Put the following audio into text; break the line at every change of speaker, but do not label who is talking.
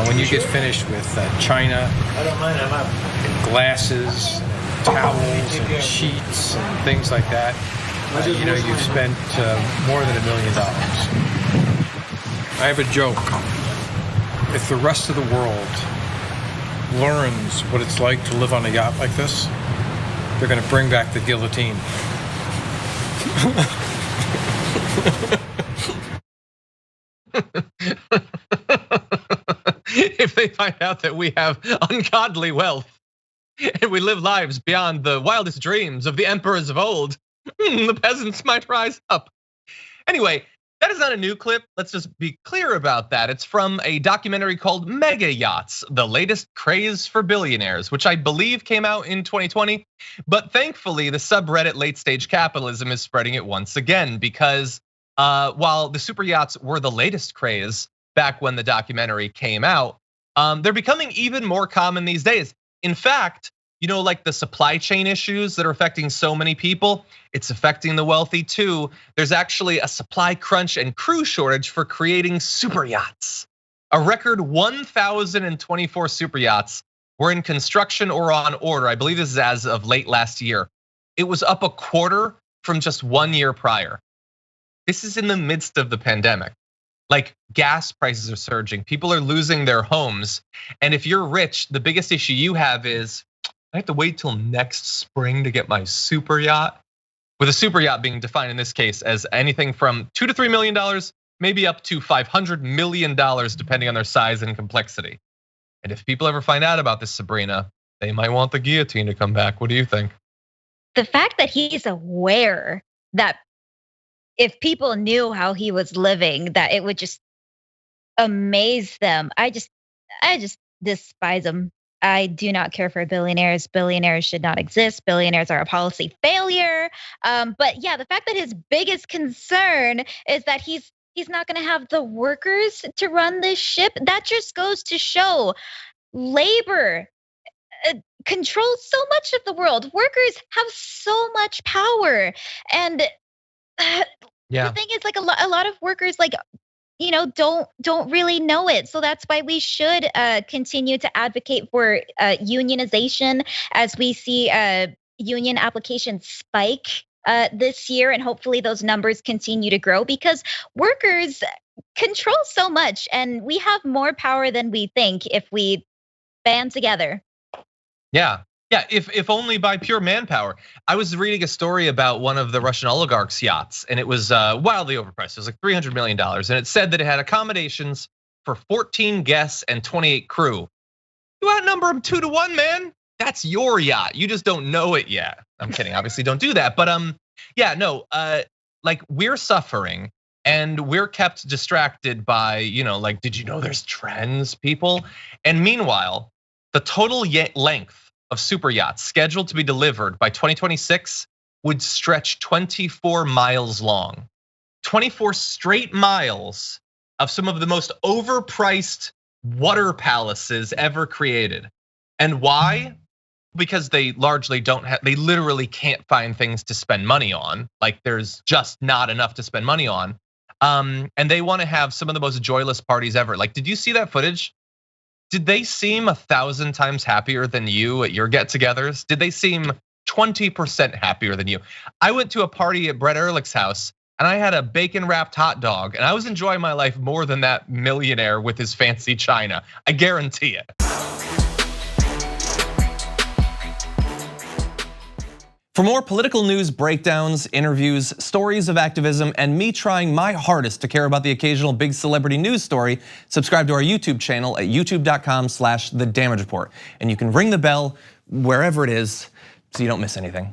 When you get finished with china,
I don't mind, I'm up.
and glasses, and towels, and sheets, and things like that, you've spent more than $1 million. I have a joke. If the rest of the world learns what it's like to live on a yacht like this, they're going to bring back the guillotine.
If they find out that we have ungodly wealth and we live lives beyond the wildest dreams of the emperors of old, the peasants might rise up. Anyway, that is not a new clip. Let's just be clear about that. It's from a documentary called Mega Yachts, the latest craze for billionaires, which I believe came out in 2020. But thankfully, the subreddit Late Stage Capitalism is spreading it once again because while the super yachts were the latest craze back when the documentary came out, they're becoming even more common these days. In fact, like the supply chain issues that are affecting so many people, it's affecting the wealthy too. There's actually a supply crunch and crew shortage for creating super yachts. A record 1,024 super yachts were in construction or on order. I believe this is as of late last year. It was up a quarter from just 1 year prior. This is in the midst of the pandemic. Like gas prices are surging, people are losing their homes. And if you're rich, the biggest issue you have is, I have to wait till next spring to get my super yacht. With a super yacht being defined in this case as anything from $2 to $3 million, maybe up to $500 million, depending on their size and complexity. And if people ever find out about this, Sabrina, they might want the guillotine to come back. What do you think?
The fact that he's aware that if people knew how he was living, that it would just amaze them. I just despise him. I do not care for billionaires. Billionaires should not exist. Billionaires are a policy failure. But yeah, the fact that his biggest concern is that he's not going to have the workers to run this ship, that just goes to show labor controls so much of the world. Workers have so much power, and the thing is, like a lot of workers, like, don't really know it. So that's why we should continue to advocate for unionization as we see union applications spike this year, and hopefully those numbers continue to grow because workers control so much, and we have more power than we think if we band together.
Yeah, if only by pure manpower. I was reading a story about one of the Russian oligarchs' yachts, and it was wildly overpriced. It was like $300 million, and it said that it had accommodations for 14 guests and 28 crew. You outnumber them 2 to 1, man. That's your yacht. You just don't know it yet. I'm kidding. Obviously, don't do that. But like we're suffering, and we're kept distracted by, like, did you know there's trends, people? And meanwhile, the total length of super yachts scheduled to be delivered by 2026 would stretch 24 miles long. 24 straight miles of some of the most overpriced water palaces ever created. And why? Because they largely they literally can't find things to spend money on. Like there's just not enough to spend money on. And they want to have some of the most joyless parties ever. Like, did you see that footage? Did they seem 1,000 times happier than you at your get-togethers? Did they seem 20% happier than you? I went to a party at Brett Ehrlich's house, and I had a bacon-wrapped hot dog, and I was enjoying my life more than that millionaire with his fancy china. I guarantee it. For more political news breakdowns, interviews, stories of activism, and me trying my hardest to care about the occasional big celebrity news story, subscribe to our YouTube channel at youtube.com/The Damage Report. And you can ring the bell wherever it is so you don't miss anything.